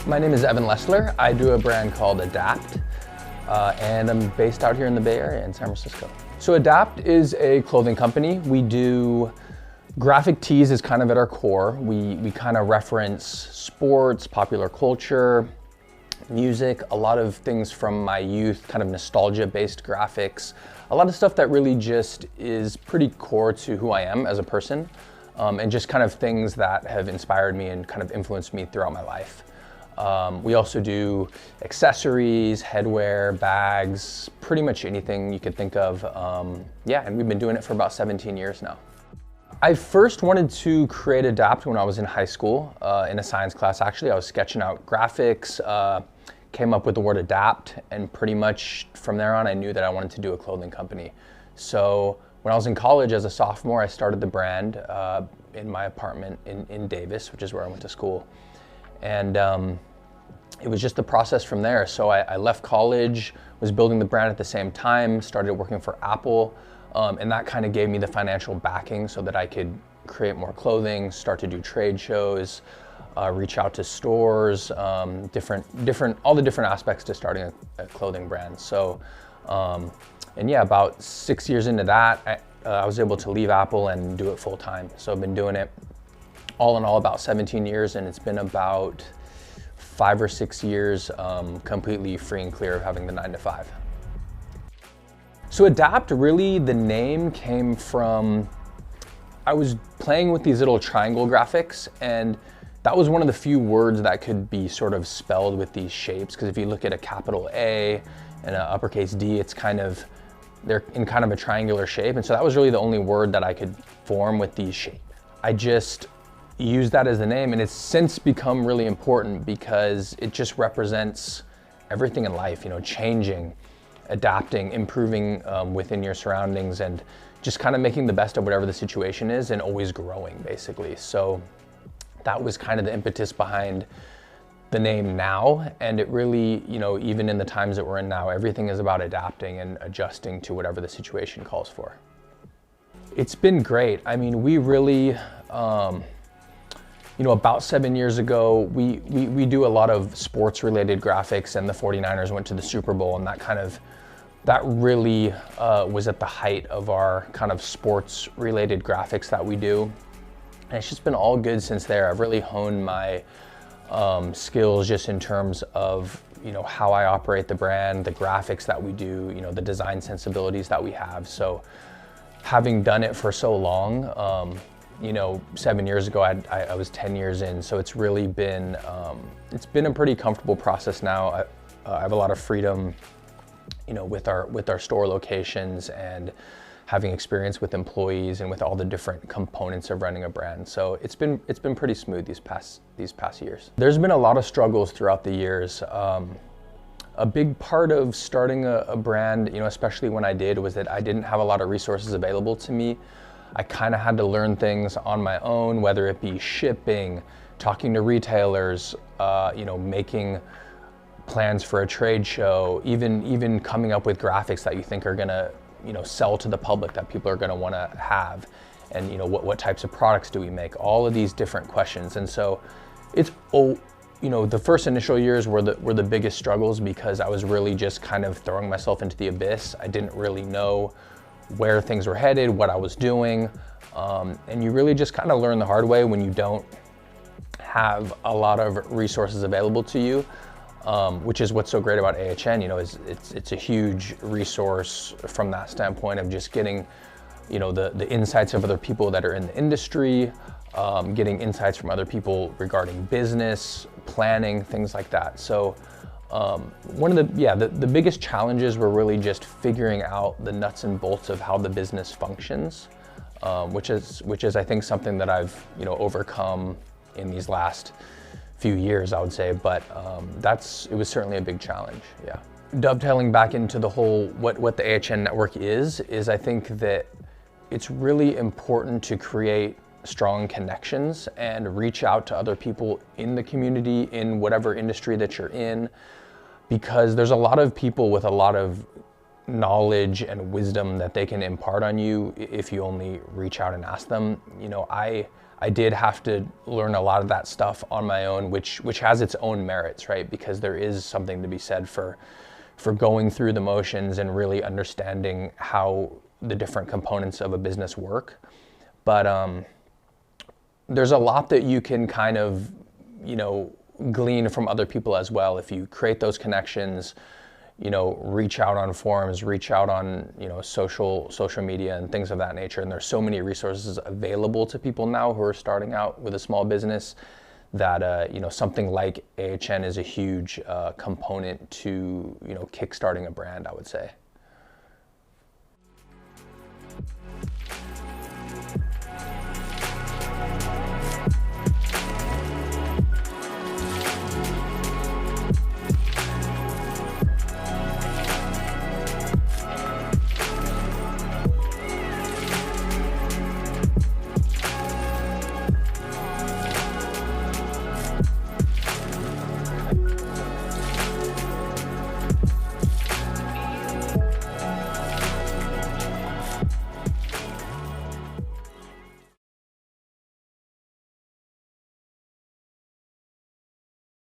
My name is Evan Lessler. I do a brand called Adapt, and I'm based out here in the Bay Area in San Francisco. So Adapt is a clothing company. We do graphic tees is kind of at our core. We kind of reference sports, popular culture, music, a lot of things from my youth, kind of nostalgia-based graphics, a lot of stuff that really just is pretty core to who I am as a person, and just kind of things that have inspired me and kind of influenced me throughout my life. We also do accessories, headwear, bags, pretty much anything you could think of. Yeah, and we've been doing it for about 17 years now. I first wanted to create Adapt when I was in high school, in a science class actually. I was sketching out graphics, came up with the word adapt, and pretty much from there on I knew that I wanted to do a clothing company. So when I was in college as a sophomore, I started the brand in my apartment in Davis, which is where I went to school. And it was just the process from there. So I left college, was building the brand at the same time, started working for Apple, and that kind of gave me the financial backing so that I could create more clothing, start to do trade shows, reach out to stores, all the different aspects to starting a clothing brand. So, and yeah, about 6 years into that, I was able to leave Apple and do it full time. So I've been doing it all in all about 17 years, and it's been about 5 or 6 years completely free and clear of having the 9-to-5. So Adapt, really the name came from, I was playing with these little triangle graphics, and that was one of the few words that could be sort of spelled with these shapes, because if you look at a capital A and an uppercase D, it's kind of, they're in kind of a triangular shape, and so that was really the only word that I could form with these shapes. I just use that as the name, and it's since become really important because it just represents everything in life, you know, changing, adapting, improving within your surroundings, and just kind of making the best of whatever the situation is and always growing, basically. So that was kind of the impetus behind the name now, and it really, you know, even in the times that we're in now, everything is about adapting and adjusting to whatever the situation calls for. It's been great. I mean, we really, you know, about 7 years ago, we do a lot of sports related graphics, and the 49ers went to the Super Bowl, and that really was at the height of our kind of sports related graphics that we do. And it's just been all good since there. I've really honed my skills just in terms of, you know, how I operate the brand, the graphics that we do, you know, the design sensibilities that we have. So having done it for so long, you know, 7 years ago, I was 10 years in, so it's really been, it's been a pretty comfortable process now. I have a lot of freedom, you know, with our store locations and having experience with employees and with all the different components of running a brand. So it's been pretty smooth these past years. There's been a lot of struggles throughout the years. A big part of starting a brand, you know, especially when I did, was that I didn't have a lot of resources available to me. I kind of had to learn things on my own, whether it be shipping, talking to retailers, you know, making plans for a trade show, even coming up with graphics that you think are gonna, you know, sell to the public, that people are gonna wanna have. And, you know, what types of products do we make? All of these different questions. And so it's, you know, the first initial years were the biggest struggles, because I was really just kind of throwing myself into the abyss. I didn't really know where things were headed, what I was doing. And you really just kind of learn the hard way when you don't have a lot of resources available to you, which is what's so great about AHN, you know, is it's a huge resource from that standpoint of just getting, you know, the insights of other people that are in the industry, getting insights from other people regarding business, planning, things like that. So one of the biggest challenges were really just figuring out the nuts and bolts of how the business functions, which is I think something that I've, you know, overcome in these last few years, I would say, but it was certainly a big challenge, yeah. Dovetailing back into the whole, what the AHN network is I think that it's really important to create strong connections and reach out to other people in the community, in whatever industry that you're in, because there's a lot of people with a lot of knowledge and wisdom that they can impart on you if you only reach out and ask them. You know, I I did have to learn a lot of that stuff on my own, which has its own merits, right? Because there is something to be said for going through the motions and really understanding how the different components of a business work. But there's a lot that you can kind of, glean from other people as well. If you create those connections, reach out on forums, reach out on, social media and things of that nature. And there's so many resources available to people now who are starting out with a small business that, something like AHN is a huge component to, kickstarting a brand, I would say.